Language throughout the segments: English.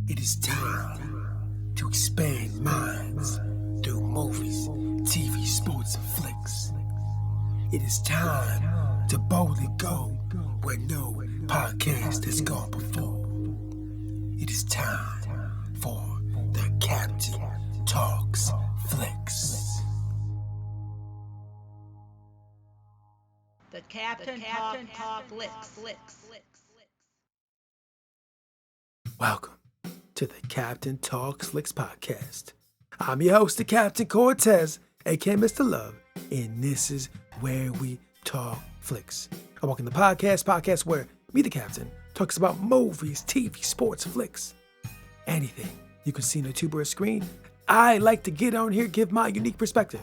It is time to expand minds through movies, TV, sports, and flicks. It is time to boldly go where no podcast has gone before. It is time for the Captain Talks Flicks. The Captain Talk Flicks. Welcome to the Captain Talks Flicks podcast. I'm your host, the Captain Cortez, aka Mr. Love, and this is where we talk flicks. I walk in the podcast where me, the Captain, talks about movies, TV, sports, flicks, anything you can see on a tube or a screen. I like to get on here, give my unique perspective,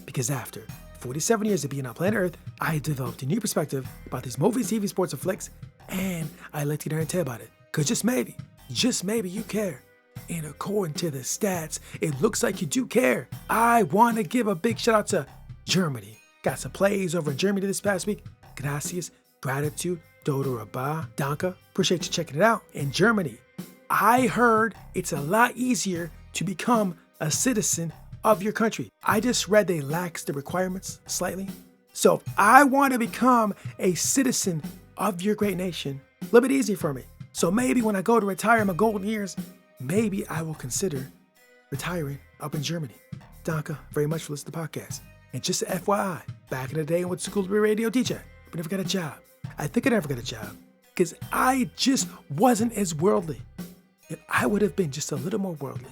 because after 47 years of being on planet Earth, I developed a new perspective about these movies, TV, sports, and flicks, and I like to get on and tell about it. Because just maybe you care. And according to the stats, it looks like you do care. I want to give a big shout out to Germany. Got some plays over in Germany this past week. Gracias, gratitude, dodo rabah, danke. Appreciate you checking it out. In Germany, I heard it's a lot easier to become a citizen of your country. I just read they lax the requirements slightly. So if I want to become a citizen of your great nation, a little bit easier for me. So maybe when I go to retire in my golden years, maybe I will consider retiring up in Germany. Danke very much for listening to the podcast. And just an FYI, back in the day I went to school to be a radio DJ, but never got a job. I think I never got a job because I just wasn't as worldly. If I would have been just a little more worldly,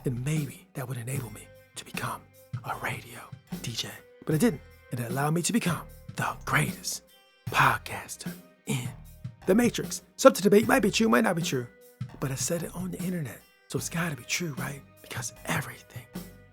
then maybe that would enable me to become a radio DJ. But it didn't. And it allowed me to become the greatest podcaster in the Matrix. Some to debate might be true, might not be true. But I said it on the internet. So it's gotta be true, right? Because everything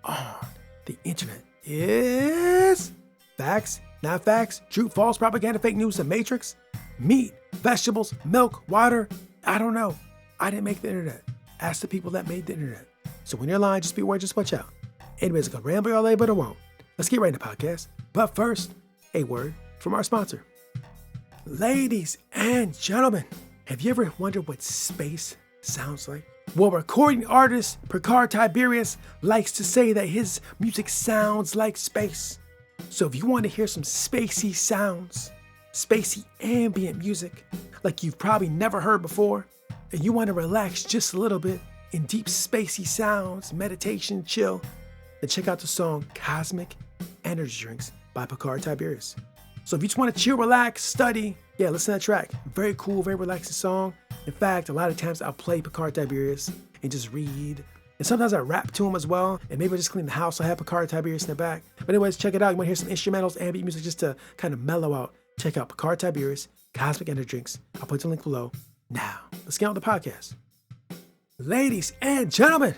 on the internet is facts, not facts, true, false, propaganda, fake news, the Matrix, meat, vegetables, milk, water. I don't know. I didn't make the internet. Ask the people that made the internet. So when you're lying, just be aware, just watch out. Anyways, I'm gonna ramble all day, but I won't. Let's get right into the podcast. But first, a word from our sponsor. Ladies and gentlemen, have you ever wondered what space sounds like? Well, recording artist Picard Tiberius likes to say that his music sounds like space. So if you want to hear some spacey sounds, spacey ambient music like you've probably never heard before, and you want to relax just a little bit in deep spacey sounds, meditation, chill, then check out the song Cosmic Energy Drinks by Picard Tiberius. So if you just want to chill, relax, study, listen to that track. Very cool, very relaxing song. In fact, a lot of times I'll play Picard Tiberius and just read. And sometimes I rap to him as well. And maybe I just clean the house. I have Picard Tiberius in the back. But anyways, check it out. You want to hear some instrumentals, ambient music just to kind of mellow out. Check out Picard Tiberius, Cosmic Energy Drinks. I'll put the link below. Now, let's get on with the podcast. Ladies and gentlemen,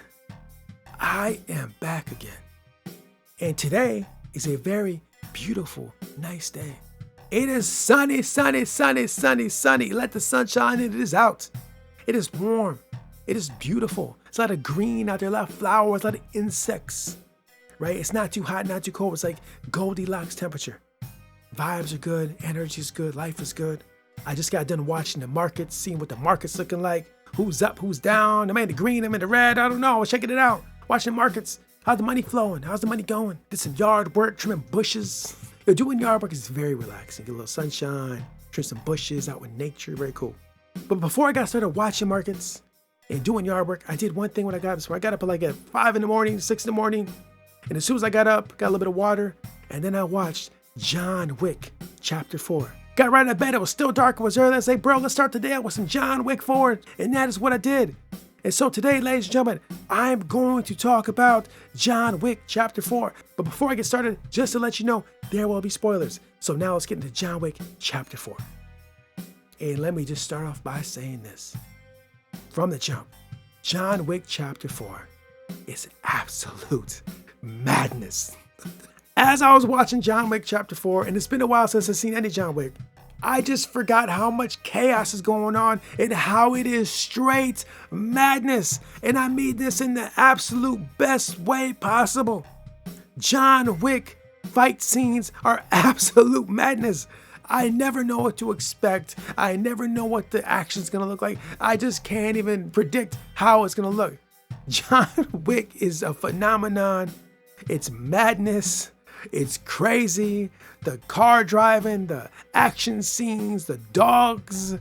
I am back again. And today is a very beautiful, nice day. It is sunny. Let the sun shine and it is out. It is warm. It is beautiful. It's a lot of green out there, a lot of flowers, a lot of insects, right? It's not too hot, not too cold. It's like Goldilocks temperature. Vibes are good. Energy is good. Life is good. I just got done watching the markets, seeing what the market's looking like. Who's up, who's down. I'm in the green, I'm in the red. I don't know. I was checking it out. Watching the markets. How's the money flowing? How's the money going? Did some yard work, trimming bushes. Doing yard work is very relaxing. Get a little sunshine, trim some bushes out with nature. Very cool. But before I got started watching markets and doing yard work, I did one thing when I got up. So I got up at 5 in the morning, 6 in the morning. And as soon as I got up, got a little bit of water. And then I watched John Wick, Chapter 4. Got right out of bed. It was still dark. It was early. I said, bro, let's start the day out with some John Wick 4. And that is what I did. And so today, ladies and gentlemen, I'm going to talk about John Wick Chapter 4. But before I get started, just to let you know, there will be spoilers. So now let's get into John Wick Chapter 4. And let me just start off by saying this. From the jump, John Wick Chapter 4 is absolute madness. As I was watching John Wick Chapter 4, and it's been a while since I've seen any John Wick, I just forgot how much chaos is going on and how it is straight madness. And I mean this in the absolute best way possible. John Wick fight scenes are absolute madness. I never know what to expect. I never know what the action's gonna look like. I just can't even predict how it's gonna look. John Wick is a phenomenon. It's madness. It's crazy. The car driving, the action scenes, the dogs,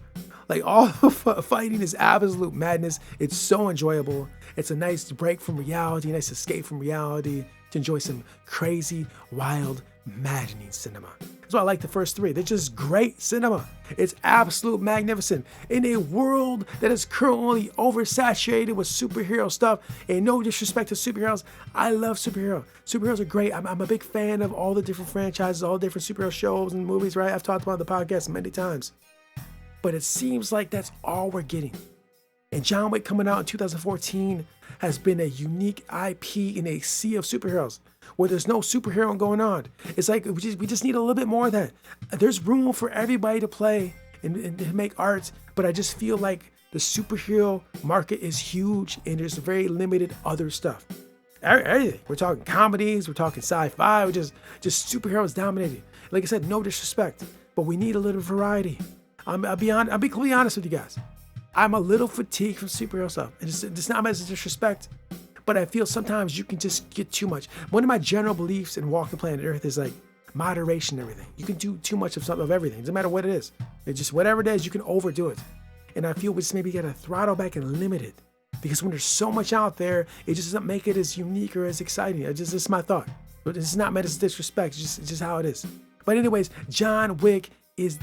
like all of fighting is absolute madness. It's so enjoyable. It's a nice break from reality, a nice escape from reality to enjoy some crazy, wild, maddening cinema. That's why I like the first three. They're just great cinema. It's absolute magnificent. In a world that is currently oversaturated with superhero stuff, and no disrespect to superheroes, I love superheroes. Superheroes are great. I'm a big fan of all the different franchises, all the different superhero shows and movies, right? I've talked about the podcast many times. But it seems like that's all we're getting. And John Wick coming out in 2014 has been a unique IP in a sea of superheroes where there's no superhero going on. It's like we just need a little bit more of that. There's room for everybody to play and to make art, but I just feel like the superhero market is huge and there's very limited other stuff. Everything. We're talking comedies, we're talking sci-fi, we're just superheroes dominating. Like I said, no disrespect, but we need a little variety. I'll be completely honest with you guys. I'm a little fatigued from superhero stuff. It's not as disrespect, but I feel sometimes you can just get too much. One of my general beliefs in walking planet Earth is like moderation and everything. You can do too much of everything. It doesn't matter what it is. It's just whatever it is, you can overdo it. And I feel we just maybe gotta throttle back and limit it. Because when there's so much out there, it just doesn't make it as unique or as exciting. It's my thought. But it's not meant as disrespect, it's just how it is. But anyways, John Wick is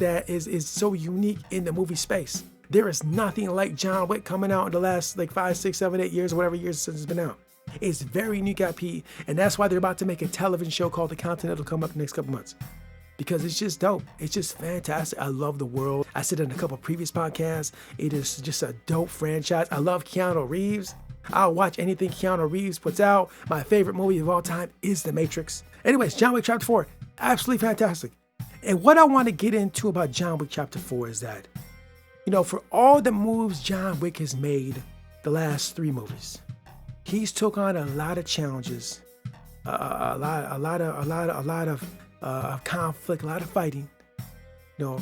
so unique in the movie space. There is nothing like John Wick coming out in the last like 5, 6, 7, 8 years, whatever years since it's been out. It's very unique IP, and that's why they're about to make a television show called The Continental come up the next couple months. Because it's just dope. It's just fantastic. I love the world. I said in a couple previous podcasts, it is just a dope franchise. I love Keanu Reeves. I'll watch anything Keanu Reeves puts out. My favorite movie of all time is The Matrix. Anyways, John Wick Chapter 4, absolutely fantastic. And what I want to get into about John Wick Chapter 4 is that, you know, for all the moves John Wick has made the last 3 movies, he's took on a lot of challenges, a lot of conflict, a lot of fighting. You know,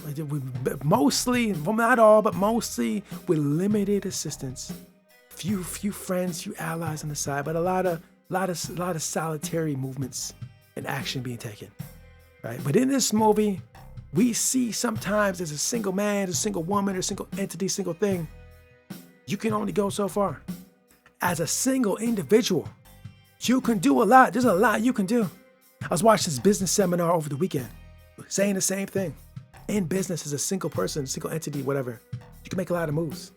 mostly, well, not all, but mostly with limited assistance. Few friends, few allies on the side, but a lot of solitary movements and action being taken. Right? But in this movie, we see sometimes as a single man, a single woman, or a single entity, single thing, you can only go so far. As a single individual, you can do a lot. There's a lot you can do. I was watching this business seminar over the weekend, saying the same thing. In business, as a single person, single entity, whatever, you can make a lot of moves.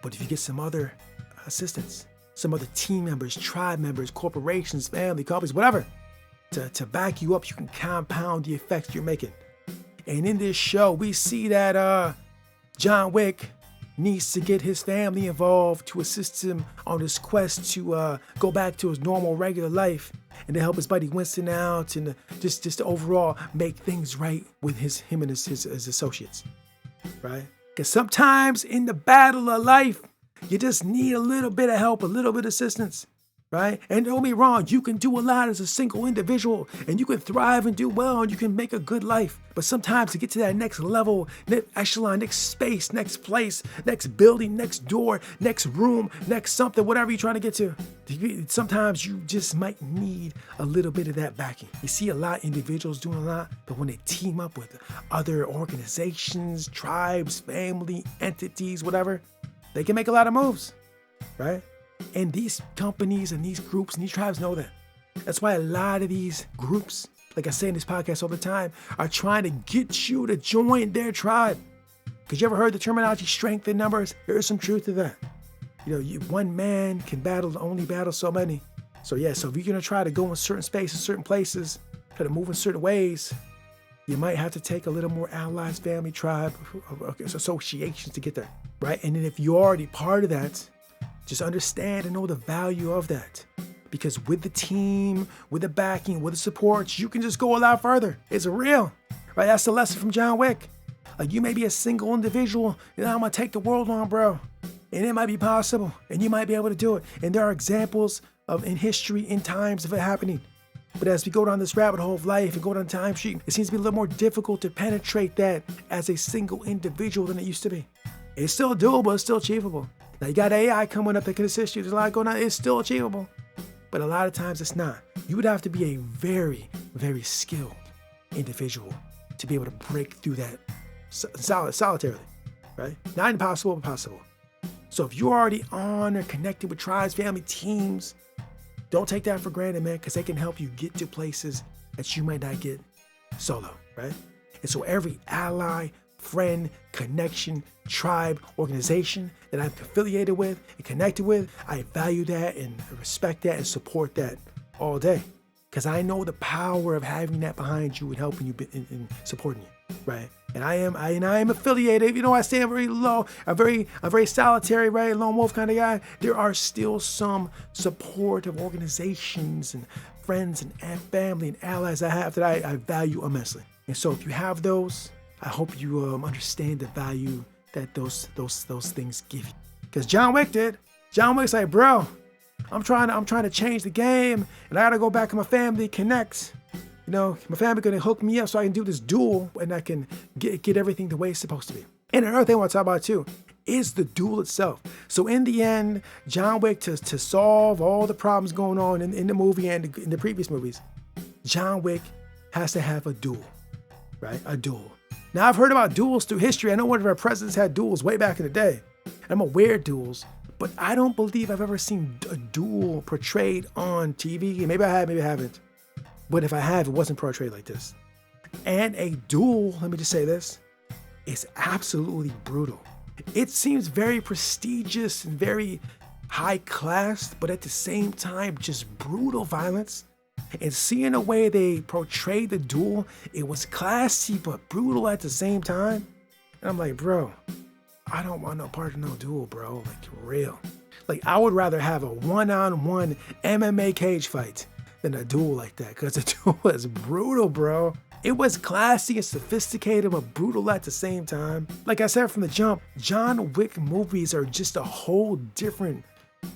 But if you get some other assistance, some other team members, tribe members, corporations, family, companies, whatever, to back you up, you can compound the effects you're making. And in this show, we see that John Wick needs to get his family involved to assist him on his quest to go back to his normal, regular life and to help his buddy Winston out and just to overall make things right with him and his associates, right? Because sometimes in the battle of life, you just need a little bit of help, a little bit of assistance. Right? And don't be wrong, you can do a lot as a single individual and you can thrive and do well and you can make a good life. But sometimes to get to that next level, next echelon, next space, next place, next building, next door, next room, next something, whatever you're trying to get to, sometimes you just might need a little bit of that backing. You see a lot of individuals doing a lot, but when they team up with other organizations, tribes, family, entities, whatever, they can make a lot of moves, right? And these companies and these groups and these tribes know that. That's why a lot of these groups, like I say in this podcast all the time, are trying to get you to join their tribe. Because you ever heard the terminology strength in numbers? There is some truth to that. You know, one man can only battle so many. So yeah, so if you're going to try to go in certain spaces, certain places, try to move in certain ways, you might have to take a little more allies, family, tribe, associations to get there, right? And then if you're already part of that, just understand and know the value of that. Because with the team, with the backing, with the support, you can just go a lot further. It's real, right? That's the lesson from John Wick. Like, you may be a single individual, and I'm gonna take the world on, bro. And it might be possible, and you might be able to do it. And there are examples of in history, in times of it happening. But as we go down this rabbit hole of life and go down time sheet, it seems to be a little more difficult to penetrate that as a single individual than it used to be. It's still doable, it's still achievable. Now you got AI coming up that can assist you. There's a lot going on. It's still achievable. But a lot of times it's not. You would have to be a very, very skilled individual to be able to break through that solitarily, right? Not impossible, but possible. So if you're already on or connected with tribes, family, teams, don't take that for granted, man, because they can help you get to places that you might not get solo, right? And so every ally, friend, connection, tribe, organization that I'm affiliated with and connected with, I value that and respect that and support that all day. Because I know the power of having that behind you and helping you and supporting you, right? And I am affiliated. You know, I stand very low. I'm very solitary, right? Lone wolf kind of guy. There are still some supportive organizations and friends and family and allies I have that I value immensely. And so if you have those, I hope you understand the value that those things give you. Because John Wick did. John Wick's like, bro, I'm trying to change the game, and I gotta go back to my family, connect. You know, my family gonna hook me up so I can do this duel and I can get everything the way it's supposed to be. And another thing I want to talk about too is the duel itself. So in the end, John Wick, to solve all the problems going on in the movie and in the previous movies, John Wick has to have a duel, right? A duel. Now I've heard about duels through history. I know one of our presidents had duels way back in the day. I'm aware of duels, but I don't believe I've ever seen a duel portrayed on TV. Maybe I have, maybe I haven't. But if I have, it wasn't portrayed like this. And a duel, let me just say this, is absolutely brutal. It seems very prestigious and very high class, but at the same time, just brutal violence. And seeing the way they portrayed the duel, it was classy but brutal at the same time. And I'm like, bro, I don't want no part of no duel, bro. Like, real. Like, I would rather have a one-on-one MMA cage fight than a duel like that, because the duel was brutal, bro. It was classy and sophisticated, but brutal at the same time. Like I said from the jump, John Wick movies are just a whole different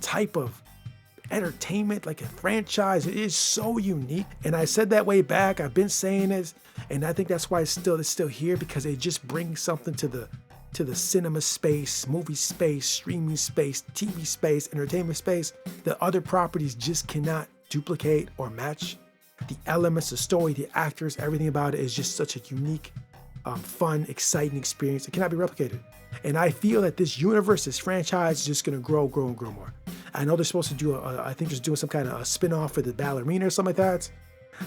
type of entertainment, like a franchise. It is so unique. And I said that way back. I've been saying this, and I think that's why it's still here, because it just brings something to the cinema space, movie space, streaming space, TV space, entertainment space that other properties just cannot duplicate or match. The elements, the story, the actors, everything about it is just such a unique, fun, exciting experience. It cannot be replicated. And I feel that this universe, this franchise is just going to grow and grow more. I know they're supposed to do I think they're doing some kind of a spin-off for the ballerina or something like that.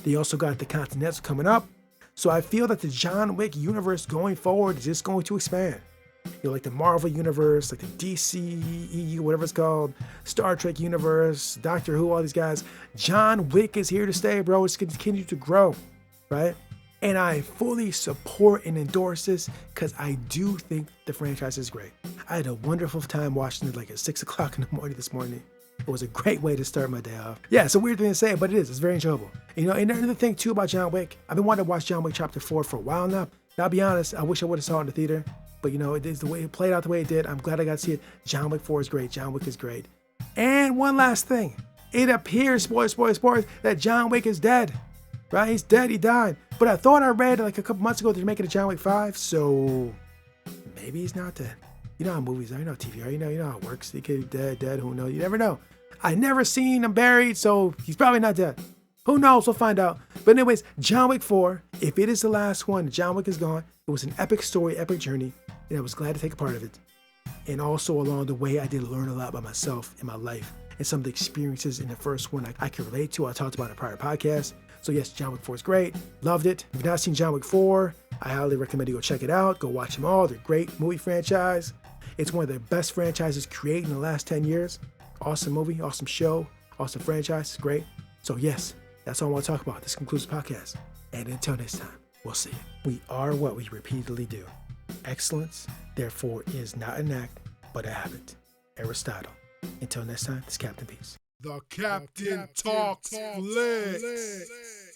They also got the Continental coming up. So I feel that the John Wick universe going forward is just going to expand. You know, like the Marvel universe, like the DCEU, whatever it's called, Star Trek universe, Doctor Who, all these guys. John Wick is here to stay, bro. It's going to continue to grow, right? And I fully support and endorse this because I do think the franchise is great. I had a wonderful time watching it like at 6 o'clock in the morning this morning. It was a great way to start my day off. Yeah, it's a weird thing to say, but it is. It's very enjoyable. And, you know, and another thing too about John Wick, I've been wanting to watch John Wick Chapter 4 for a while now. And I'll be honest, I wish I would have saw it in the theater. But, you know, it is the way it played out the way it did. I'm glad I got to see it. John Wick 4 is great. John Wick is great. And one last thing. It appears, spoilers, that John Wick is dead. Right? He's dead. He died. But I thought I read like a couple months ago they're making a John Wick 5. So maybe he's not dead. You know how movies are. You know how TV are. You know how it works. He could be dead. Who knows? You never know. I never seen him buried, so he's probably not dead. Who knows? We'll find out. But anyways, John Wick 4, if it is the last one, John Wick is gone. It was an epic story, epic journey, and I was glad to take a part of it. And also along the way, I did learn a lot about myself in my life and some of the experiences in the first one I can relate to. I talked about in a prior podcast. So yes, John Wick 4 is great. Loved it. If you've not seen John Wick 4, I highly recommend you go check it out. Go watch them all. They're great movie franchise. It's one of the best franchises created in the last 10 years. Awesome movie, awesome show, awesome franchise. It's great. So yes, that's all I want to talk about. This concludes the podcast. And until next time, we'll see you. We are what we repeatedly do. Excellence, therefore, is not an act, but a habit. Aristotle. Until next time, this is Captain Peace. The Captain Talks Flicks.